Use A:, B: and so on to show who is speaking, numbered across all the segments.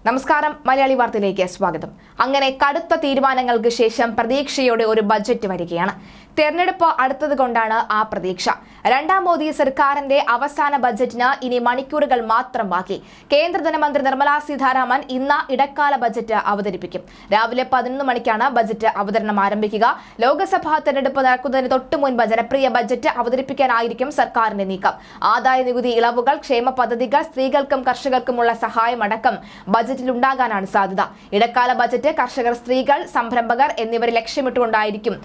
A: നമസ്കാരം, മലയാളി വാർത്തയിലേക്ക് സ്വാഗതം. അങ്ങനെ കടുത്ത തീരുമാനങ്ങൾക്ക് ശേഷം പ്രതീക്ഷയോടെ ഒരു ബജറ്റ് വരികയാണ്. തെരഞ്ഞെടുപ്പ് അടുത്തത് കൊണ്ടാണ് ആ പ്രതീക്ഷ. രണ്ടാം മോദി സർക്കാരിന്റെ അവസാന ബജറ്റിന് ഇനി മണിക്കൂറുകൾ മാത്രം ബാക്കി. കേന്ദ്ര ധനമന്ത്രി നിർമ്മലാ സീതാരാമൻ ഇന്ന് ഇടക്കാല ബജറ്റ് അവതരിപ്പിക്കും. രാവിലെ 11 മണിക്കാണ് ബജറ്റ് അവതരണം ആരംഭിക്കുക. ലോക്സഭാ തെരഞ്ഞെടുപ്പ് നടക്കുന്നതിന് തൊട്ടു മുൻപ് ജനപ്രിയ ബജറ്റ് അവതരിപ്പിക്കാനായിരിക്കും സർക്കാരിന്റെ നീക്കം. ആദായ നികുതി ഇളവുകൾ, ക്ഷേമ പദ്ധതികൾ, സ്ത്രീകൾക്കും കർഷകർക്കുമുള്ള സഹായമടക്കം ബജറ്റിൽ ഉണ്ടാകാനാണ് സാധ്യത. ഇടക്കാല ബജറ്റ് കർഷകർ, സ്ത്രീകൾ, സംരംഭകർ എന്നിവരെ ലക്ഷ്യമിട്ടുകൊണ്ടായിരിക്കും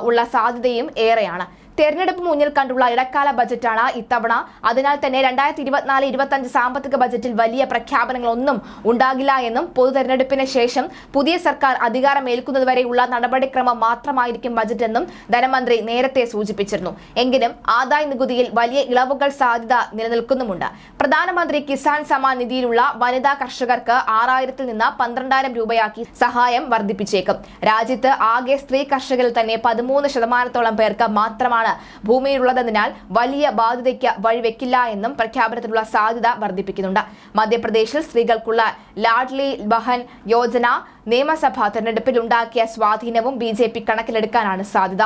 A: ഉള്ള സാധ്യതയും ഏറെയാണ്. തെരഞ്ഞെടുപ്പ് മുന്നിൽ കണ്ടുള്ള ഇടക്കാല ബജറ്റാണ് ഇത്തവണ. അതിനാൽ തന്നെ 2024-25 സാമ്പത്തിക ബജറ്റിൽ വലിയ പ്രഖ്യാപനങ്ങളൊന്നും ഉണ്ടാകില്ല എന്നും പൊതു തെരഞ്ഞെടുപ്പിന് ശേഷം പുതിയ സർക്കാർ അധികാരമേൽക്കുന്നതുവരെയുള്ള നടപടിക്രമം മാത്രമായിരിക്കും ബജറ്റ് എന്നും ധനമന്ത്രി നേരത്തെ സൂചിപ്പിച്ചിരുന്നു. എങ്കിലും ആദായ നികുതിയിൽ വലിയ ഇളവുകൾ സാധ്യത നിലനിൽക്കുന്നുമുണ്ട്. പ്രധാനമന്ത്രി കിസാൻ സമ്മാൻ നിധിയിലുള്ള വനിതാ കർഷകർക്ക് 6000-ൽ നിന്ന് 12,000 രൂപയാക്കി സഹായം വർദ്ധിപ്പിച്ചേക്കും. രാജ്യത്ത് ആകെ സ്ത്രീ കർഷകരിൽ തന്നെ 13% പേർക്ക് മാത്രമാണ് ഭൂമിയിലുള്ളതിനാൽ വലിയ ബാധ്യതയ്ക്ക് വഴിവെക്കില്ല എന്നും പ്രഖ്യാപനത്തിലുള്ള സാധ്യത വർദ്ധിപ്പിക്കുന്നുണ്ട്. മധ്യപ്രദേശിൽ സ്ത്രീകൾക്കുള്ള ലാഡ്ലി ബഹൻ യോജന നിയമസഭാ തെരഞ്ഞെടുപ്പിൽ ഉണ്ടാക്കിയ സ്വാധീനവും BJP കണക്കിലെടുക്കാനാണ് സാധ്യത.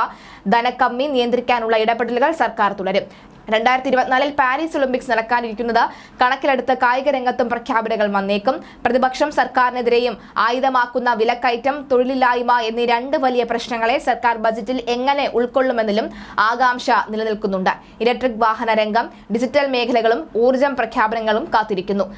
A: ധനക്കമ്മി നിയന്ത്രിക്കാനുള്ള ഇടപെടലുകൾ സർക്കാർ തുടരും. 2024 പാരീസ് ഒളിമ്പിക്സ് നടക്കാനിരിക്കുന്നത് കണക്കിലെടുത്ത് കായിക രംഗത്തും പ്രഖ്യാപനങ്ങൾ വന്നേക്കും. പ്രതിപക്ഷം സർക്കാരിനെതിരെയും ആയുധമാക്കുന്ന വിലക്കയറ്റം, തൊഴിലില്ലായ്മ എന്നീ 2 വലിയ പ്രശ്നങ്ങളെ സർക്കാർ ബജറ്റിൽ എങ്ങനെ ഉൾക്കൊള്ളുമെന്നതിലും ആകാംക്ഷ നിലനിൽക്കുന്നുണ്ട്. ഇലക്ട്രിക് വാഹന രംഗം, ഡിജിറ്റൽ മേഖലകളും ഊർജ്ജം പ്രഖ്യാപനങ്ങളും കാത്തിരിക്കുന്നു.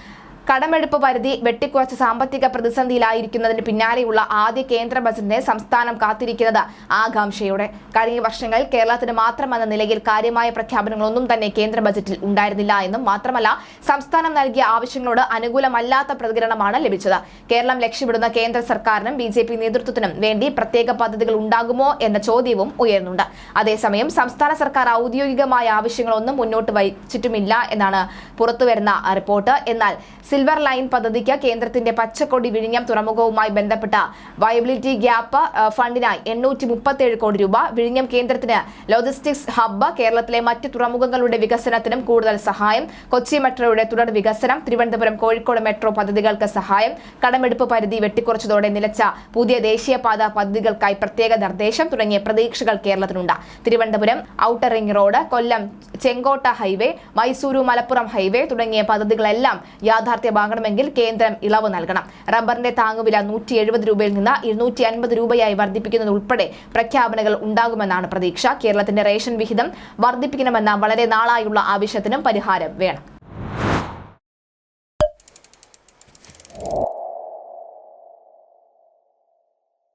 A: കടമെടുപ്പ് പരിധി വെട്ടിക്കുറച്ച് സാമ്പത്തിക പ്രതിസന്ധിയിലായിരിക്കുന്നതിന് പിന്നാലെയുള്ള ആദ്യ കേന്ദ്ര ബജറ്റിനെ സംസ്ഥാനം കാത്തിരിക്കുന്നത് ആകാംക്ഷയോടെ. കഴിഞ്ഞ വർഷങ്ങളിൽ കേരളത്തിന് മാത്രമെന്ന നിലയിൽ കാര്യമായ പ്രഖ്യാപനങ്ങളൊന്നും തന്നെ കേന്ദ്ര ബജറ്റിൽ ഉണ്ടായിരുന്നില്ല എന്നും മാത്രമല്ല സംസ്ഥാനം നൽകിയ ആവശ്യങ്ങളോട് അനുകൂലമല്ലാത്ത പ്രതികരണമാണ് ലഭിച്ചത്. കേരളം ലക്ഷ്യമിടുന്ന കേന്ദ്ര സർക്കാരിനും BJP നേതൃത്വത്തിനും വേണ്ടി പ്രത്യേക പദ്ധതികൾ ഉണ്ടാകുമോ എന്ന ചോദ്യവും ഉയർന്നുണ്ട്. അതേസമയം സംസ്ഥാന സർക്കാർ ഔദ്യോഗികമായ ആവശ്യങ്ങളൊന്നും മുന്നോട്ട് വച്ചിട്ടുമില്ല എന്നാണ് പുറത്തുവരുന്ന റിപ്പോർട്ട്. എന്നാൽ സിൽവർ ലൈൻ പദ്ധതിക്ക് കേന്ദ്രത്തിന്റെ പച്ചക്കൊടി വിഴിഞ്ഞം തുറമുഖവുമായി ബന്ധപ്പെട്ട വയബിലിറ്റി ഗ്യാപ്പ് ഫണ്ടിനായി 837 കോടി രൂപ, വിഴിഞ്ഞം കേന്ദ്രത്തിന് ലോജിസ്റ്റിക്സ് ഹബ്ബ്, കേരളത്തിലെ മറ്റ് തുറമുഖങ്ങളുടെ വികസനത്തിനും കൂടുതൽ സഹായം, കൊച്ചി മെട്രോയുടെ തുടർ വികസനം, തിരുവനന്തപുരം കോഴിക്കോട് മെട്രോ പദ്ധതികൾക്ക് സഹായം, കടമെടുപ്പ് പരിധി വെട്ടിക്കുറച്ചതോടെ നിലച്ച പുതിയ ദേശീയപാത പദ്ധതികൾക്കായി പ്രത്യേക നിർദ്ദേശം തുടങ്ങിയ പ്രതീക്ഷകൾ കേരളത്തിനുണ്ട്. Thiruvananthapuram outer ring road, Kollam Chenkotta highway, Mysuru Malappuram highway തുടങ്ങിയ പദ്ധതികളെല്ലാം യാഥാർത്ഥ്യമാകണമെങ്കിൽ കേന്ദ്രം ഇളവ് നൽകണം. റബ്ബറിന്റെ താങ്ങുവില 170 രൂപയിൽ നിന്ന് 250 രൂപയായി വർദ്ധിപ്പിക്കുന്നത് ഉൾപ്പെടെ പ്രഖ്യാപനങ്ങൾ ഉണ്ടാകുമെന്നാണ് പ്രതീക്ഷ. കേരളത്തിന്റെ റേഷൻ വിഹിതം വർദ്ധിപ്പിക്കണമെന്ന വളരെ നാളായുള്ള ആവശ്യത്തിനും പരിഹാരം വേണം.